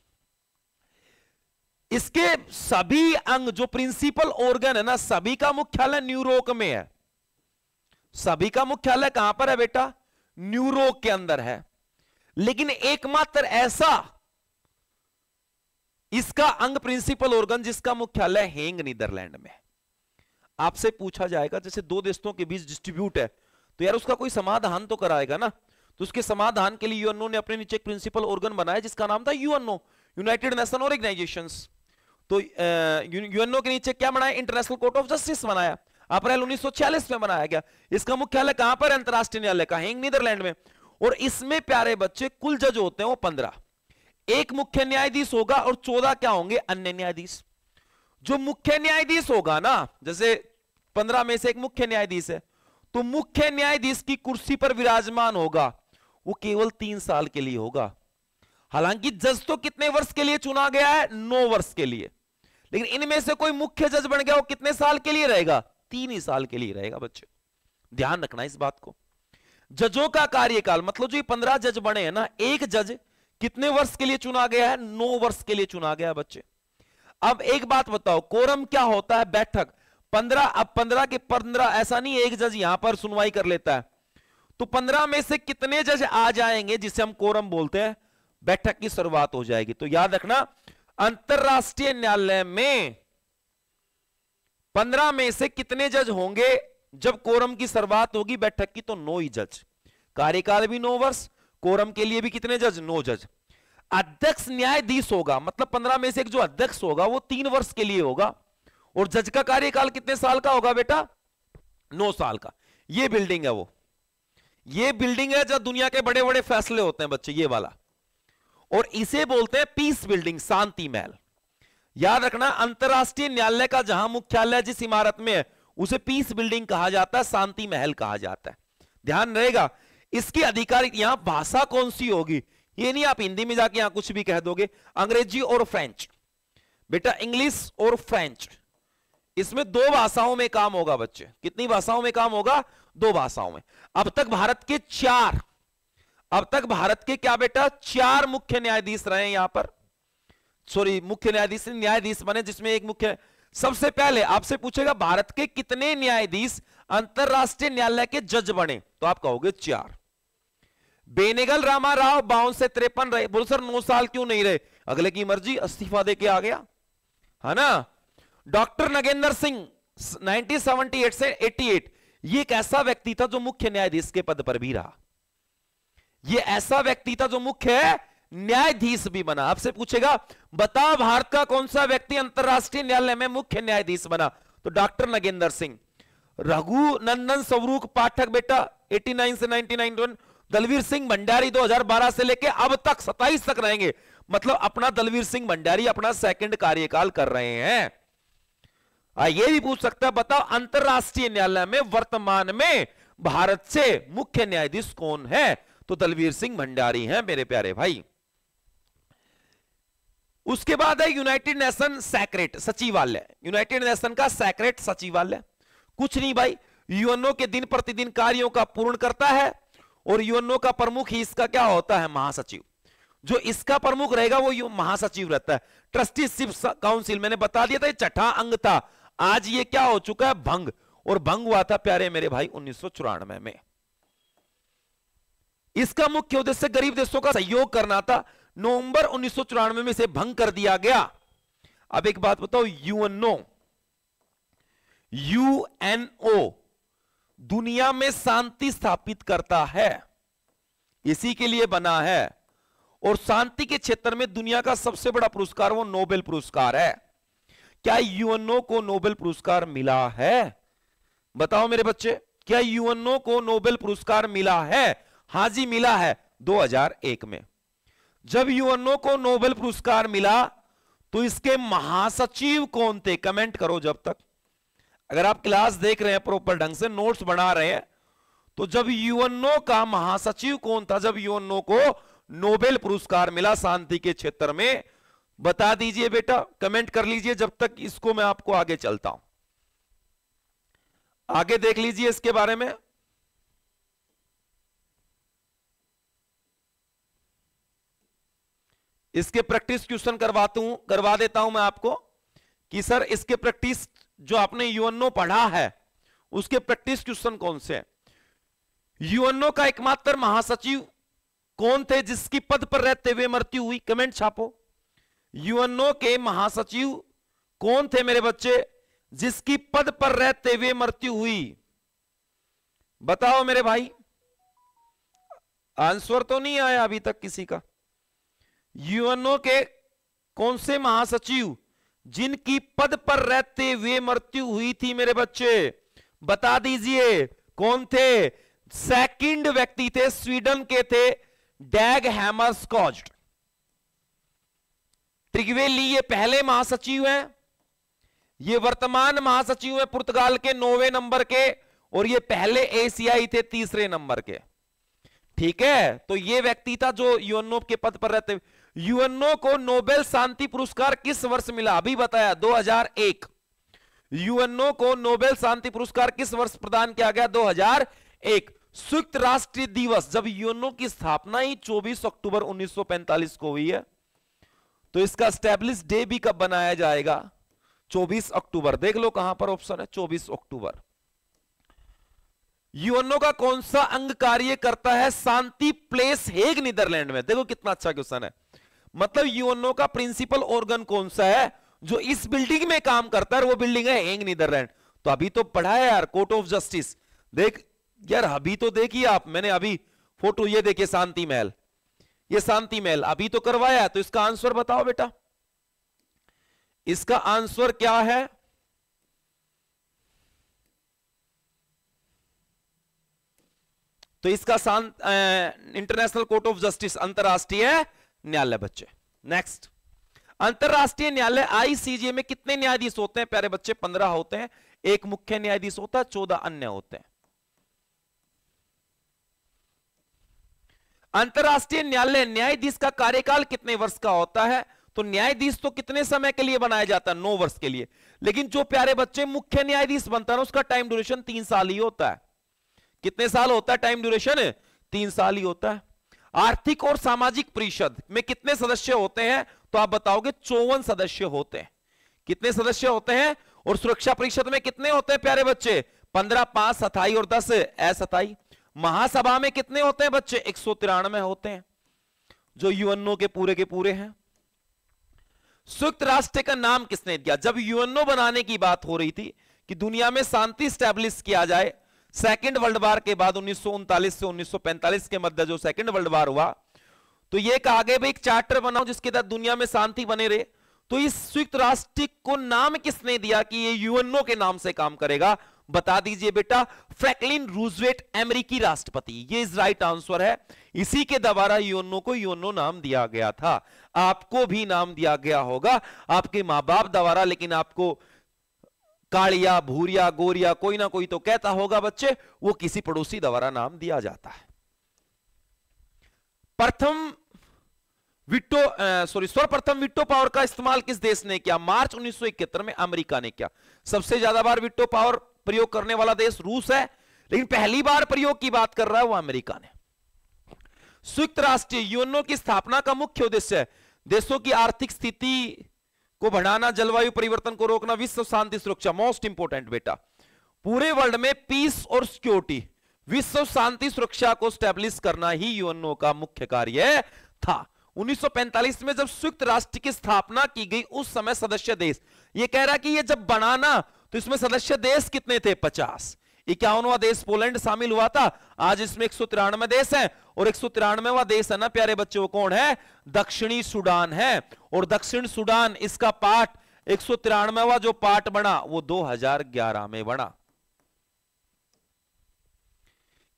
इसके सभी अंग जो प्रिंसिपल ऑर्गन है ना, सभी का मुख्यालय न्यूयॉर्क में है। सभी का मुख्यालय कहां पर है बेटा? न्यूयॉर्क के अंदर है। लेकिन एकमात्र ऐसा इसका अंग प्रिंसिपल ऑर्गन जिसका मुख्यालय हेग नीदरलैंड में। आपसे पूछा जाएगा जैसे दो देशों के बीच डिस्ट्रीब्यूट है तो यार उसका कोई समाधान तो कराएगा ना, तो उसके समाधान के लिए यूएनओ ने अपने नीचे एक प्रिंसिपल ऑर्गन बनाया जिसका नाम था यूएनओ, यूनाइटेड नेशन ऑर्गेनाइजेशंस। तो यूएनओ के नीचे क्या बनाया? इंटरनेशनल कोर्ट ऑफ जस्टिस बनाया, अप्रैल 1946 में बनाया गया। इसका मुख्यालय कहां पर? अंतरराष्ट्रीय न्यायालय का हेग नीदरलैंड में। और इसमें प्यारे बच्चे कुल जज होते हैं वो 15। एक मुख्य न्यायाधीश होगा और 14 क्या होंगे? अन्य न्यायाधीश। जो मुख्य न्यायाधीश होगा ना, जैसे 15 में से एक मुख्य न्यायाधीश है, तो मुख्य न्यायाधीश की कुर्सी पर विराजमान होगा वो केवल 3 साल के लिए होगा। हालांकि जज तो कितने वर्ष के लिए चुना गया है? 9 वर्ष के लिए। लेकिन इनमें से कोई मुख्य जज बन गया वो कितने साल के लिए रहेगा? 3 ही साल के लिए रहेगा बच्चे, ध्यान रखना इस बात को। जजों का कार्यकाल मतलब जो ये 15 जज बने हैं ना, एक जज कितने वर्ष के लिए चुना गया है? 9 वर्ष के लिए चुना गया बच्चे। अब एक बात बताओ, कोरम क्या होता है? बैठक। 15, अब 15 के 15 ऐसा नहीं एक जज यहां पर सुनवाई कर लेता है, तो 15 में से कितने जज आ जाएंगे जिसे हम कोरम बोलते हैं, बैठक की शुरुआत हो जाएगी। तो याद रखना अंतरराष्ट्रीय न्यायालय में 15 में से कितने जज होंगे जब कोरम की शुरुआत होगी बैठक की? तो 9 ही जज। कार्यकाल भी 9 वर्ष, कोरम के लिए भी कितने जज? 9 जज। अध्यक्ष न्यायाधीश होगा, मतलब 15 में से एक जो अध्यक्ष होगा वो 3 वर्ष के लिए होगा। और जज का कार्यकाल कितने साल का होगा बेटा? 9 साल का। ये बिल्डिंग है वो, ये बिल्डिंग है जहां दुनिया के बड़े बड़े फैसले होते हैं बच्चे, ये वाला। और इसे बोलते हैं पीस बिल्डिंग, शांति महल। याद रखना अंतरराष्ट्रीय न्यायालय का जहां मुख्यालय जिस इमारत में है उसे पीस बिल्डिंग कहा जाता है, शांति महल कहा जाता है। ध्यान रहेगा। इसकी आधिकारिक यहां भाषा कौन सी होगी? ये नहीं आप हिंदी में जाके यहां कुछ भी कह दोगे, अंग्रेजी और फ्रेंच बेटा, इंग्लिश और फ्रेंच, इसमें 2 भाषाओं में काम होगा बच्चे। कितनी भाषाओं में काम होगा? 2 भाषाओं में। अब तक भारत के क्या बेटा? 4 मुख्य न्यायाधीश रहे यहां पर, सॉरी मुख्य न्यायाधीश बने जिसमें एक मुख्य। सबसे पहले आपसे पूछेगा भारत के कितने न्यायाधीश अंतरराष्ट्रीय न्यायालय के जज बने, तो आप कहोगे 4। बेनेगल रामाराव 52 से 53 रहे। बोलो सर 9 साल क्यों नहीं रहे? अगले की मर्जी, इस्तीफा दे के आ गया है ना। डॉक्टर नगेंद्र सिंह 1978 से 88, ये एक ऐसा व्यक्ति था जो मुख्य न्यायाधीश के पद पर भी रहा। ये ऐसा व्यक्ति था जो मुख्य न्यायाधीश भी बना। आपसे पूछेगा बताओ भारत का कौन सा व्यक्ति अंतरराष्ट्रीय न्यायालय में मुख्य न्यायाधीश बना, तो डॉक्टर नगेंद्र सिंह। रघुनंदन स्वरूप पाठक बेटा 89 से 1991। दलवीर सिंह भंडारी 2012 से लेके अब तक 27 तक रहेंगे, मतलब अपना दलवीर सिंह भंडारी अपना 2nd कार्यकाल कर रहे हैं। ये भी पूछ सकता है बताओ अंतरराष्ट्रीय न्यायालय में वर्तमान में भारत से मुख्य न्यायाधीश कौन है, तो दलवीर सिंह भंडारी हैं मेरे प्यारे भाई। उसके बाद है यूनाइटेड नेशन सेक्रेट सचिवालय। यूनाइटेड नेशन का सेक्रेट सचिवालय कुछ नहीं भाई, यूएनओ के दिन प्रतिदिन कार्यों का पूर्ण करता है। और यूएनओ का प्रमुख ही इसका क्या होता है? महासचिव। जो इसका प्रमुख रहेगा वो महासचिव रहता है। ट्रस्टीशिप काउंसिल मैंने बता दिया था, ये 6ठा अंग था। आज ये क्या हो चुका है? भंग। और भंग हुआ था प्यारे मेरे भाई 1994 में। इसका मुख्य उद्देश्य गरीब देशों का सहयोग करना था। नवंबर 1994 में इसे भंग कर दिया गया। अब एक बात बताओ, यूएनओ दुनिया में शांति स्थापित करता है, इसी के लिए बना है। और शांति के क्षेत्र में दुनिया का सबसे बड़ा पुरस्कार वो नोबेल पुरस्कार है। क्या यूएनओ को नोबेल पुरस्कार मिला है? बताओ मेरे बच्चे, क्या यूएनओ को नोबेल पुरस्कार मिला है? हां जी मिला है 2001 में। जब यूएनओ को नोबेल पुरस्कार मिला तो इसके महासचिव कौन थे? कमेंट करो जब तक। अगर आप क्लास देख रहे हैं प्रॉपर ढंग से, नोट्स बना रहे हैं, तो जब यूएनओ का महासचिव कौन था जब यूएनओ को नोबेल पुरस्कार मिला शांति के क्षेत्र में? बता दीजिए बेटा, कमेंट कर लीजिए। जब तक इसको मैं आपको आगे चलता हूं, आगे देख लीजिए इसके बारे में। इसके प्रैक्टिस क्वेश्चन करवा देता हूं मैं आपको कि सर इसके प्रैक्टिस जो आपने यूएनओ पढ़ा है उसके प्रैक्टिस क्वेश्चन कौन से हैं। यूएनओ का एकमात्र महासचिव कौन थे जिसकी पद पर रहते हुए मृत्यु हुई? कमेंट छापो। यूएनओ के महासचिव कौन थे मेरे बच्चे जिसकी पद पर रहते हुए मृत्यु हुई? बताओ मेरे भाई, आंसर तो नहीं आया अभी तक किसी का। यूएनओ के कौन से महासचिव जिनकी पद पर रहते हुए मृत्यु हुई थी मेरे बच्चे? बता दीजिए कौन थे? सेकंड व्यक्ति थे, स्वीडन के थे, डैग हैमरस्कॉज्ड। ट्रिगवेली ये पहले महासचिव हैं, ये वर्तमान महासचिव हैं पुर्तगाल के 9वें नंबर के, और ये पहले एशियाई थे 3रे नंबर के। ठीक है, तो ये व्यक्ति था जो यूएनओ के पद पर रहते। यूएनओ को नोबेल शांति पुरस्कार किस वर्ष मिला? अभी बताया 2001। यूएनओ को नोबेल शांति पुरस्कार किस वर्ष प्रदान किया गया? 2001। संयुक्त राष्ट्र दिवस, जब यूएनओ की स्थापना ही 24 अक्टूबर 1945 को हुई है, तो इसका एस्टैब्लिश डे भी कब बनाया जाएगा? 24 अक्टूबर। देख लो कहां पर ऑप्शन है, 24 अक्टूबर। यूएनओ का कौन सा अंग कार्य करता है शांति प्लेस हेग नीदरलैंड में? देखो कितना अच्छा क्वेश्चन है। मतलब यूएनओ का प्रिंसिपल ऑर्गन कौन सा है जो इस बिल्डिंग में काम करता है? वो बिल्डिंग है हेग नीदरलैंड। तो अभी तो पढ़ा है यार, कोर्ट ऑफ जस्टिस। देख यार, अभी तो देखिए आप, मैंने अभी फोटो ये देखिए, शांति महल, ये शांति महल अभी तो करवाया है। तो इसका आंसर बताओ बेटा, इसका आंसर क्या है? तो इसका इंटरनेशनल कोर्ट ऑफ जस्टिस, अंतरराष्ट्रीय न्यायालय बच्चे। नेक्स्ट, अंतरराष्ट्रीय न्यायालय आईसीजे में कितने न्यायाधीश होते हैं प्यारे बच्चे? 15 होते हैं। एक मुख्य न्यायाधीश होता है, 14 अन्य होते हैं। अंतरराष्ट्रीय न्यायालय न्यायाधीश का कार्यकाल कितने वर्ष का होता है? तो न्यायाधीश तो कितने समय के लिए बनाया जाता है? 9 वर्ष के लिए। लेकिन जो प्यारे बच्चे मुख्य न्यायाधीश बनता है उसका टाइम ड्यूरेशन 3 साल ही होता है। कितने साल होता है टाइम ड्यूरेशन? 3 साल ही होता है। आर्थिक और सामाजिक परिषद में कितने सदस्य होते हैं? तो आप बताओगे 54 सदस्य होते हैं। कितने सदस्य होते हैं? और सुरक्षा परिषद में कितने होते हैं प्यारे बच्चे? 15, 5 27 और 10 27। महासभा में कितने होते हैं बच्चे? 193 होते हैं, जो यूएनओ के पूरे हैं। संयुक्त राष्ट्र का नाम किसने दिया? जब यूएनओ बनाने की बात हो रही थी कि दुनिया में शांति स्टैब्लिश किया जाए, सेकेंड वर्ल्ड वार के बाद 1939 से 1945 के मध्य जो सेकेंड वर्ल्ड वार हुआ, तो यह कहा गया भाई एक चार्टर बनाओ जिसके तहत दुनिया में शांति बने रहे। तो इस संयुक्त राष्ट्र को नाम किसने दिया कि ये यूएनओ के नाम से काम करेगा? बता दीजिए बेटा, फ्रैंकलिन रूजवेल्ट, अमेरिकी राष्ट्रपति। ये इस राइट आंसर है। इसी के द्वारा यूएनओ को यूएनओ नाम दिया गया था। आपको भी नाम दिया गया होगा आपके मां बाप द्वारा, लेकिन आपको कालिया, भूरिया, गोरिया कोई ना कोई तो कहता होगा बच्चे, वो किसी पड़ोसी द्वारा नाम दिया जाता है। सर्वप्रथम वीटो पावर का इस्तेमाल किस देश ने किया? मार्च 1971 में अमेरिका ने किया। सबसे ज्यादा बार वीटो पावर प्रयोग करने वाला देश रूस है, लेकिन पहली बार प्रयोग की बात कर रहा है वो अमेरिका ने। संयुक्त राष्ट्र यूएनओ की स्थापना का मुख्य उद्देश्य है देशों की आर्थिक स्थिति को बढ़ाना, जलवायु परिवर्तन को रोकना, विश्व शांति सुरक्षा। मोस्ट इंपोर्टेंट बेटा, पूरे वर्ल्ड में पीस और सिक्योरिटी, विश्व शांति सुरक्षा को स्टैब्लिश करना ही यूएनओ का मुख्य कार्य था। 1945 में जब संयुक्त राष्ट्र की स्थापना की गई, उस समय सदस्य देश, ये कह रहा कि ये जब बनाना तो इसमें सदस्य देश कितने थे? 50। 51वां देश पोलैंड शामिल हुआ था। आज इसमें 193 देश हैं, और 193वां देश है ना प्यारे बच्चे, वो कौन है? दक्षिणी सूडान है। और दक्षिण सूडान, इसका पार्ट 193वां जो पार्ट बना वो 2011 में बना।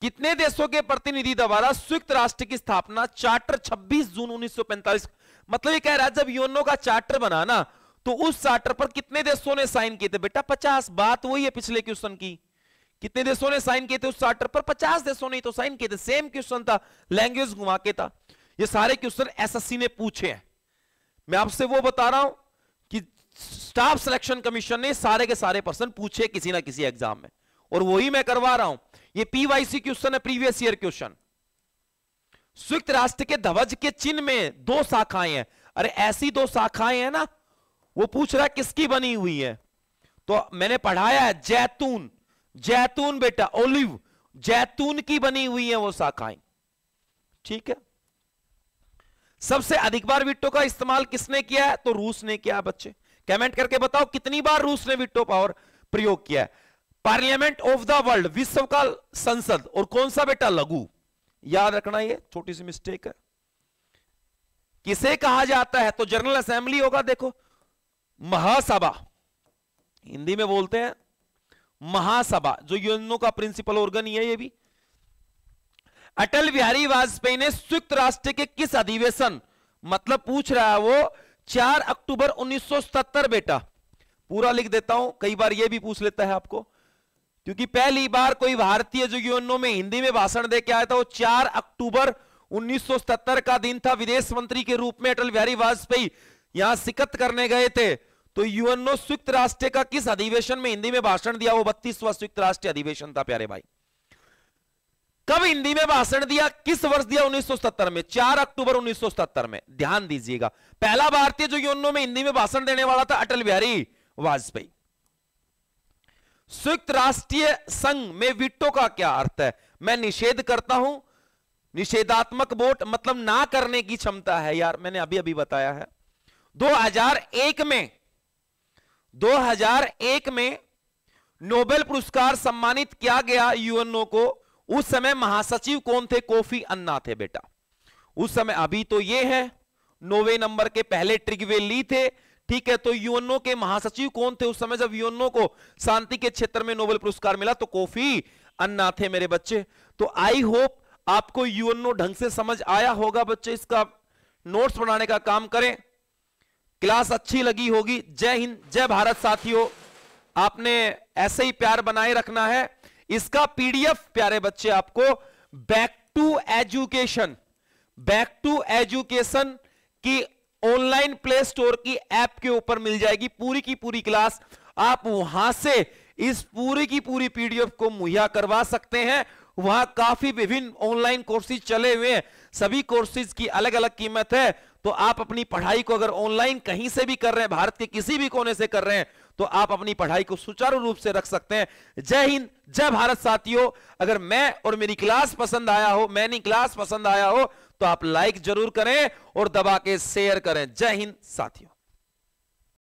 कितने देशों के प्रतिनिधि द्वारा संयुक्त राष्ट्र की स्थापना? चार्टर 26 जून 1945। मतलब ये कह रहा है जब यूएनओ का चार्टर बना ना, तो उस चार्टर पर कितने देशों ने साइन किए थे? बेटा 50। बात वही है पिछले क्वेश्चन की। कितने देशों ने साइन किए थे उस चार्टर पर? 50 देशों ने तो साइन किए थे। सेम क्वेश्चन था, लैंग्वेज घुमा के था। ये सारे क्वेश्चन एसएससी ने पूछे हैं। मैं आपसे वो बता रहा हूं कि स्टाफ सिलेक्शन कमीशन ने सारे के सारे पर्सन पूछे किसी ना किसी एग्जाम में, और वही मैं करवा रहा हूं। ये पीवाईसी क्वेश्चन है, प्रीवियस ईयर क्वेश्चन। संयुक्त राष्ट्र के ध्वज के चिन्ह में 2 शाखाएं हैं, अरे ऐसी दो शाखाएं हैं ना, वो पूछ रहा है किसकी बनी हुई है, तो मैंने पढ़ाया है जैतून, जैतून बेटा, ओलिव, जैतून की बनी हुई है वो शाखाएं। ठीक है, सबसे अधिक बार विट्टो का इस्तेमाल किसने किया है, तो रूस ने किया है बच्चे। कमेंट करके बताओ कितनी बार रूस ने विट्टो पावर प्रयोग किया है। पार्लियामेंट ऑफ द वर्ल्ड, विश्व का संसद, और कौन सा बेटा, लघु, याद रखना, ये छोटी सी मिस्टेक है। किसे कहा जाता है, तो जनरल असेंबली होगा। देखो महासभा, हिंदी में बोलते हैं महासभा, जो यूएनओ का प्रिंसिपल ऑर्गन ही है ये भी। अटल बिहारी वाजपेयी ने संयुक्त राष्ट्र के किस अधिवेशन, मतलब पूछ रहा है वो 4 अक्टूबर 1977 बेटा, पूरा लिख देता हूं, कई बार ये भी पूछ लेता है आपको, क्योंकि पहली बार कोई भारतीय जो यूएनओ में हिंदी में भाषण दे के आया था वो 4 अक्टूबर 1977 का दिन था। विदेश मंत्री के रूप में अटल बिहारी वाजपेयी यहां शिकत करने गए थे। तो यूएनओ संयुक्त राष्ट्र का किस अधिवेशन में हिंदी में भाषण दिया, वो 32वां संयुक्त राष्ट्रीय अधिवेशन था प्यारे भाई। कब हिंदी में भाषण दिया, किस वर्ष दिया, 1977 में, 4 अक्टूबर 1977 में। ध्यान दीजिएगा, पहला भारतीय जो यूएनओ में हिंदी में भाषण देने वाला था अटल बिहारी वाजपेयी। संयुक्त राष्ट्रीय संघ में वीटो का क्या अर्थ है, मैं निषेध करता हूं, निषेधात्मक वोट मतलब ना करने की क्षमता है यार, मैंने अभी अभी बताया है। 2001 में नोबेल पुरस्कार सम्मानित किया गया यूएनओ को। उस समय महासचिव कौन थे, कोफी अन्ना थे बेटा उस समय। अभी तो ये है 9वें नंबर के, पहले ट्रिगवे ली थे। ठीक है, तो यूएनओ के महासचिव कौन थे उस समय जब यूएनओ को शांति के क्षेत्र में नोबेल पुरस्कार मिला, तो कोफी अन्ना थे मेरे बच्चे। तो आई होप आपको यूएनओ ढंग से समझ आया होगा बच्चे, इसका नोट्स बनाने का काम करें। क्लास अच्छी लगी होगी। जय हिंद, जय भारत साथियों, आपने ऐसे ही प्यार बनाए रखना है। इसका पीडीएफ प्यारे बच्चे आपको बैक टू एजुकेशन की ऑनलाइन प्ले स्टोर की ऐप के ऊपर मिल जाएगी। पूरी की पूरी क्लास आप वहां से इस पूरी की पूरी पीडीएफ को मुहैया करवा सकते हैं। वहां काफी विभिन्न ऑनलाइन कोर्सेज चले हुए हैं, सभी कोर्सेज की अलग अलग कीमत है। तो आप अपनी पढ़ाई को अगर ऑनलाइन कहीं से भी कर रहे हैं, भारत के किसी भी कोने से कर रहे हैं, तो आप अपनी पढ़ाई को सुचारू रूप से रख सकते हैं। जय हिंद, जय भारत साथियों। अगर मैं और मेरी क्लास पसंद आया हो, मैंने क्लास पसंद आया हो, तो आप लाइक जरूर करें और दबा के शेयर करें। जय हिंद साथियों।